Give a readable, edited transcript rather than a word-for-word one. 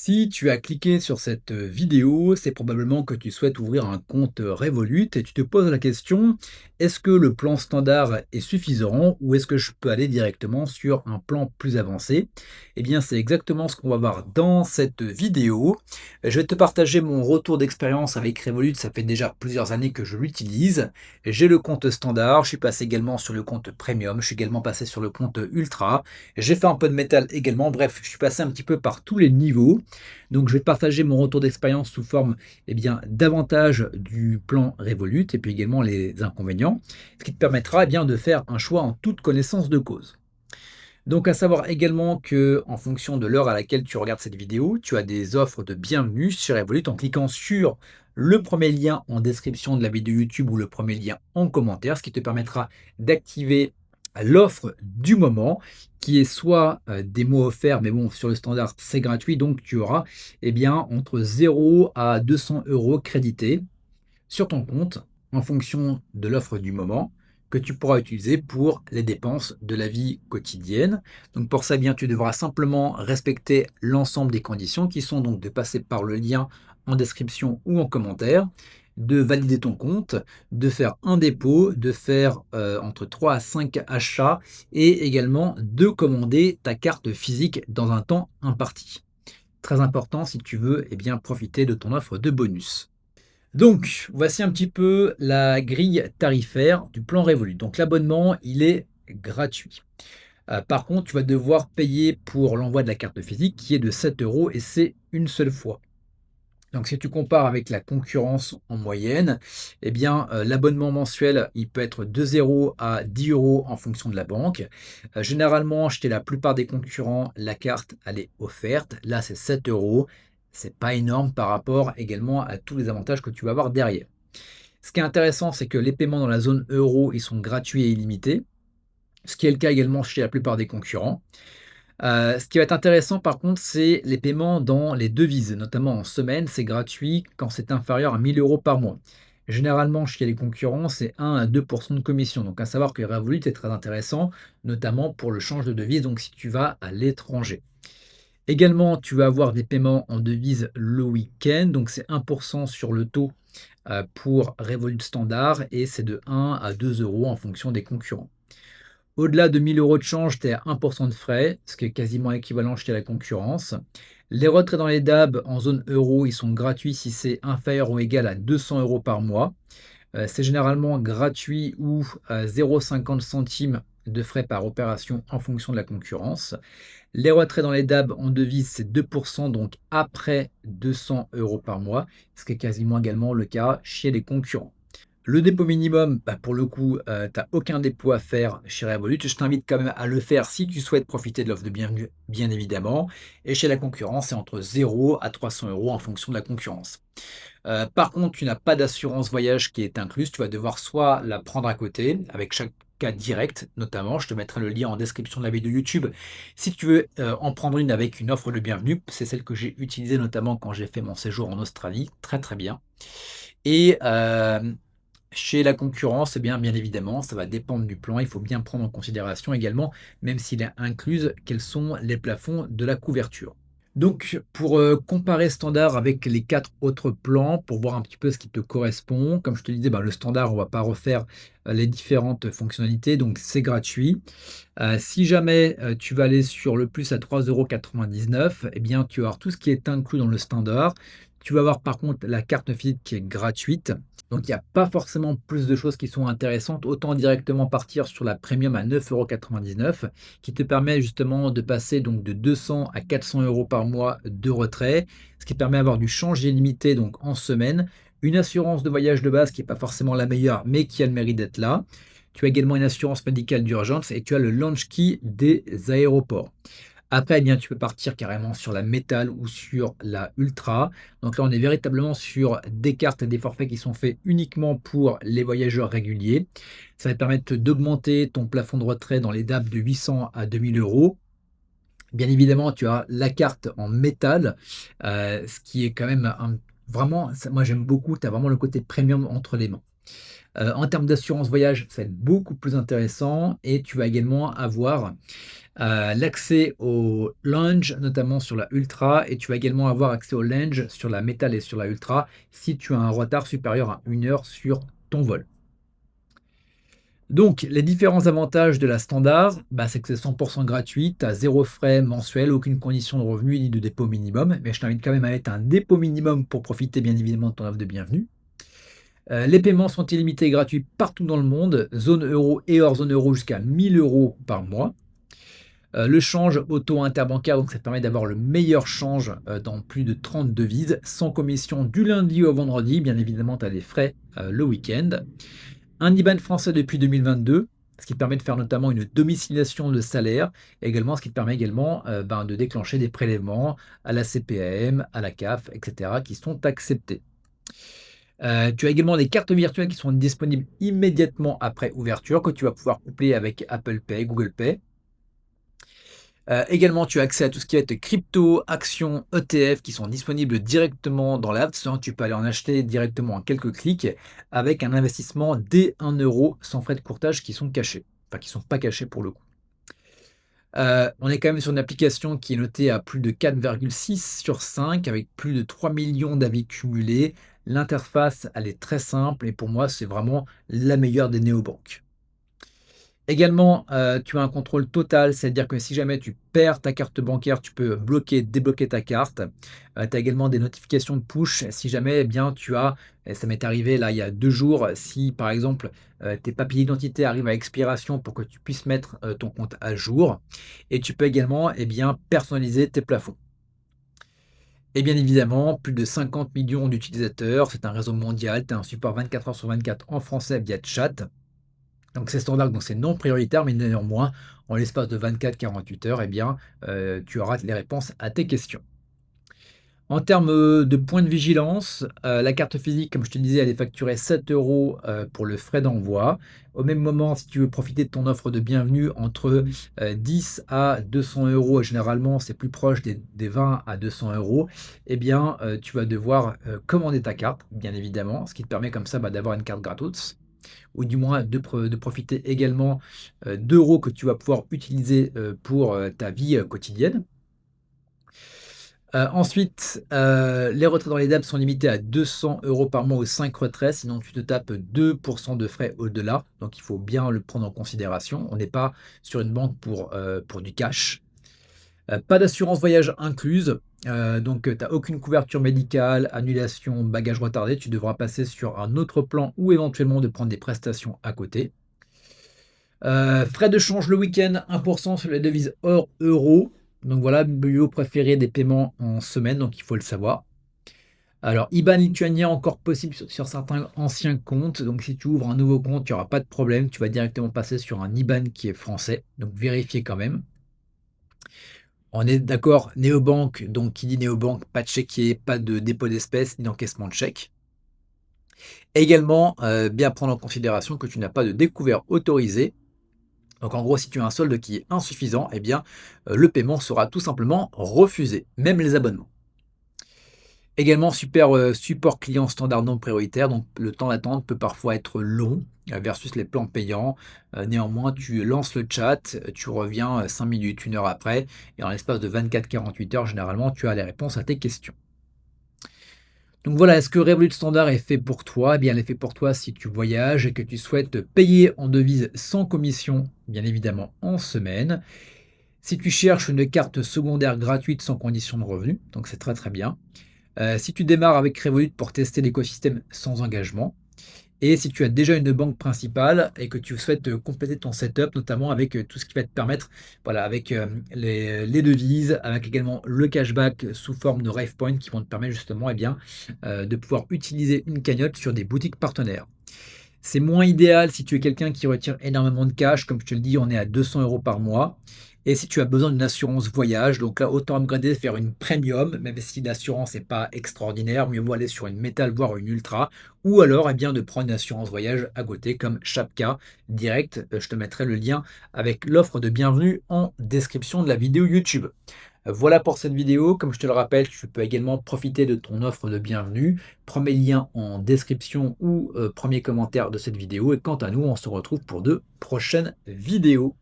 Si tu as cliqué sur cette vidéo, c'est probablement que tu souhaites ouvrir un compte Revolut et tu te poses la question, est-ce que le plan standard est suffisant ou est-ce que je peux aller directement sur un plan plus avancé? Eh bien, c'est exactement ce qu'on va voir dans cette vidéo. Je vais te partager mon retour d'expérience avec Revolut. Ça fait déjà plusieurs années que je l'utilise. J'ai le compte standard, je suis passé également sur le compte premium, je suis également passé sur le compte ultra. J'ai fait un peu de métal également. Bref, je suis passé un petit peu par tous les niveaux. Donc, je vais te partager mon retour d'expérience sous forme d'avantages du plan Revolut et puis également les inconvénients, ce qui te permettra de faire un choix en toute connaissance de cause. Donc, à savoir également que, en fonction de l'heure à laquelle tu regardes cette vidéo, tu as des offres de bienvenue sur Revolut en cliquant sur le premier lien en description de la vidéo YouTube ou le premier lien en commentaire, ce qui te permettra d'activer l'offre du moment, qui est soit des mots offerts, mais bon, sur le standard, c'est gratuit, donc tu auras entre 0 à 200 euros crédités sur ton compte en fonction de l'offre du moment que tu pourras utiliser pour les dépenses de la vie quotidienne. Donc pour ça, tu devras simplement respecter l'ensemble des conditions qui sont donc de passer par le lien en description ou en commentaire, de valider ton compte, de faire un dépôt, de faire entre 3 à 5 achats et également de commander ta carte physique dans un temps imparti. Très important si tu veux profiter de ton offre de bonus. Donc, voici un petit peu la grille tarifaire du plan Revolut. Donc, l'abonnement, il est gratuit. Par contre, tu vas devoir payer pour l'envoi de la carte physique qui est de 7 euros et c'est une seule fois. Donc, si tu compares avec la concurrence en moyenne, l'abonnement mensuel, il peut être de 0 à 10 euros en fonction de la banque. Généralement, chez la plupart des concurrents, la carte, elle est offerte. Là, c'est 7 euros. C'est pas énorme par rapport également à tous les avantages que tu vas avoir derrière. Ce qui est intéressant, c'est que les paiements dans la zone euro, ils sont gratuits et illimités, ce qui est le cas également chez la plupart des concurrents. Ce qui va être intéressant par contre, c'est les paiements dans les devises, notamment en semaine, c'est gratuit quand c'est inférieur à 1 000 € par mois. Généralement, chez les concurrents, c'est 1 à 2 de commission. Donc à savoir que Revolut est très intéressant, notamment pour le change de devise, donc si tu vas à l'étranger. Également, tu vas avoir des paiements en devise le week-end, donc c'est 1 sur le taux, pour Revolut standard et c'est de 1 à 2 euros en fonction des concurrents. Au-delà de 1 000 € de change, tu es à 1 de frais, ce qui est quasiment équivalent chez la concurrence. Les retraits dans les DAB en zone euro, ils sont gratuits si c'est inférieur ou égal à 200 € par mois. C'est généralement gratuit ou 0,50 centimes de frais par opération en fonction de la concurrence. Les retraits dans les DAB en devise, c'est 2 donc après 200 € par mois, ce qui est quasiment également le cas chez les concurrents. Le dépôt minimum, pour le coup, tu as aucun dépôt à faire chez Revolut. Je t'invite quand même à le faire si tu souhaites profiter de l'offre de bienvenue, bien évidemment. Et chez la concurrence, c'est entre 0 à 300 € en fonction de la concurrence. Par contre, tu n'as pas d'assurance voyage qui est incluse. Tu vas devoir soit la prendre à côté, avec chaque cas direct notamment. Je te mettrai le lien en description de la vidéo YouTube. Si tu veux en prendre une avec une offre de bienvenue, c'est celle que j'ai utilisée notamment quand j'ai fait mon séjour en Australie. Très très bien. Et chez la concurrence, bien évidemment, ça va dépendre du plan. Il faut bien prendre en considération également, même s'il est inclus, quels sont les plafonds de la couverture. Donc, pour comparer standard avec les 4 autres plans, pour voir un petit peu ce qui te correspond, comme je te le disais, le standard, on ne va pas refaire les différentes fonctionnalités, donc c'est gratuit. Si jamais tu vas aller sur le plus à 3,99 €, tu vas avoir tout ce qui est inclus dans le standard. Tu vas avoir par contre la carte physique qui est gratuite. Donc il n'y a pas forcément plus de choses qui sont intéressantes. Autant directement partir sur la premium à 9,99 € qui te permet justement de passer donc de 200 à 400 € par mois de retrait, ce qui permet d'avoir du change illimité donc en semaine, une assurance de voyage de base qui n'est pas forcément la meilleure mais qui a le mérite d'être là. Tu as également une assurance médicale d'urgence et tu as le launch key des aéroports. Après, tu peux partir carrément sur la métal ou sur la ultra. Donc là, on est véritablement sur des cartes et des forfaits qui sont faits uniquement pour les voyageurs réguliers. Ça va te permettre d'augmenter ton plafond de retrait dans les DAB de 800 à 2 000 €. Bien évidemment, tu as la carte en métal, ce qui est quand même vraiment, moi j'aime beaucoup, tu as vraiment le côté premium entre les mains. En termes d'assurance voyage, ça va être beaucoup plus intéressant et tu vas également avoir, l'accès au lounge, notamment sur la Ultra et tu vas également avoir accès au lounge sur la Metal et sur la Ultra si tu as un retard supérieur à 1 heure sur ton vol. Donc les différents avantages de la standard, bah, c'est que c'est 100 gratuit, tu as 0 frais mensuels, aucune condition de revenu ni de dépôt minimum, mais je t'invite quand même à mettre un dépôt minimum pour profiter bien évidemment de ton offre de bienvenue. Les paiements sont illimités et gratuits partout dans le monde, zone euro et hors zone euro jusqu'à 1 000 € par mois. Le change auto-interbancaire, donc ça te permet d'avoir le meilleur change, dans plus de 30 devises, sans commission du lundi au vendredi. Bien évidemment, tu as des frais, le week-end. Un IBAN français depuis 2022, ce qui te permet de faire notamment une domiciliation de salaire, et également ce qui te permet également, de déclencher des prélèvements à la CPAM, à la CAF, et cetera, qui sont acceptés. Tu as également des cartes virtuelles qui sont disponibles immédiatement après ouverture, que tu vas pouvoir coupler avec Apple Pay, Google Pay. Également, tu as accès à tout ce qui va être crypto, actions, ETF qui sont disponibles directement dans l'app. Sinon, tu peux aller en acheter directement en quelques clics avec un investissement dès 1 € sans frais de courtage qui sont cachés. Enfin, qui sont pas cachés pour le coup. On est quand même sur une application qui est notée à plus de 4,6 sur 5 avec plus de 3 millions d'avis cumulés. L'interface, elle est très simple et pour moi, c'est vraiment la meilleure des néobanques. Également, tu as un contrôle total, c'est-à-dire que si jamais tu perds ta carte bancaire, tu peux bloquer, débloquer ta carte. Tu as également des notifications de push si jamais, eh bien, tu as et ça m'est arrivé là il y a 2 jours, si par exemple, tes papiers d'identité arrivent à expiration pour que tu puisses mettre, ton compte à jour et tu peux également, eh bien, personnaliser tes plafonds. Et bien évidemment, plus de 50 millions d'utilisateurs, c'est un réseau mondial, tu as un support 24 heures sur 24 en français via chat. Donc c'est standard, donc c'est non prioritaire, mais néanmoins, en l'espace de 24-48 heures, eh bien, tu auras les réponses à tes questions. En termes, de points de vigilance, la carte physique, comme je te disais, elle est facturée 7 € pour le frais d'envoi. Au même moment, si tu veux profiter de ton offre de bienvenue entre, 10 à 200 €, généralement, c'est plus proche des 20 à 200 €, eh bien, tu vas devoir, commander ta carte, bien évidemment, ce qui te permet comme ça, d'avoir une carte gratos ou du moins de profiter également, d'euros que tu vas pouvoir utiliser, pour, ta vie, quotidienne. Ensuite, les retraits dans les DAB sont limités à 200 € par mois ou 5 retraits, sinon tu te tapes 2 de frais au-delà, donc il faut bien le prendre en considération. On n'est pas sur une banque pour du cash. Pas d'assurance voyage incluse, donc tu as aucune couverture médicale, annulation, bagages retardés. Tu devras passer sur un autre plan ou éventuellement de prendre des prestations à côté. Frais de change le week-end, 1 sur les devises hors euro. Donc voilà, bio préféré des paiements en semaine, donc il faut le savoir. Alors IBAN lituanien encore possible sur certains anciens comptes, donc si tu ouvres un nouveau compte, il y aura pas de problème, tu vas directement passer sur un IBAN qui est français, donc vérifiez quand même. On est d'accord, néobanque, donc qui dit néobanque, pas de chéquier, pas de dépôt d'espèces ni d'encaissement de chèque. Également, bien prendre en considération que tu n'as pas de découvert autorisé. Donc en gros, si tu as un solde qui est insuffisant, eh bien, le paiement sera tout simplement refusé, même les abonnements. Également, super, support client standard non prioritaire, donc le temps d'attente peut parfois être long, versus les plans payants. Néanmoins, tu lances le chat, tu reviens, 5 minutes, 1 heure après et en l'espace de 24-48 heures, généralement, tu as les réponses à tes questions. Donc voilà, est-ce que Revolut Standard est fait pour toi? Eh bien, elle est fait pour toi si tu voyages et que tu souhaites payer en devise sans commission, bien évidemment en semaine. Si tu cherches une carte secondaire gratuite sans condition de revenu, donc c'est très très bien. Si tu démarres avec Revolut pour tester l'écosystème sans engagement. Et si tu as déjà une banque principale et que tu souhaites, compléter ton setup, notamment avec, tout ce qui va te permettre, voilà, avec, les devises, avec également le cashback sous forme de Rave Point qui vont te permettre justement, eh bien, de pouvoir utiliser une cagnotte sur des boutiques partenaires. C'est moins idéal si tu es quelqu'un qui retire énormément de cash, comme je te le dis, on est à 200 € par mois. Et si tu as besoin d'une assurance voyage, donc là, autant upgrader, faire une premium, même si l'assurance n'est pas extraordinaire, mieux vaut aller sur une métal, voire une ultra, ou alors eh bien, de prendre une assurance voyage à côté, comme Chapka Direct. Je te mettrai le lien avec l'offre de bienvenue en description de la vidéo YouTube. Voilà pour cette vidéo. Comme je te le rappelle, tu peux également profiter de ton offre de bienvenue. Prends mes liens en description ou premier commentaire de cette vidéo. Et quant à nous, on se retrouve pour de prochaines vidéos.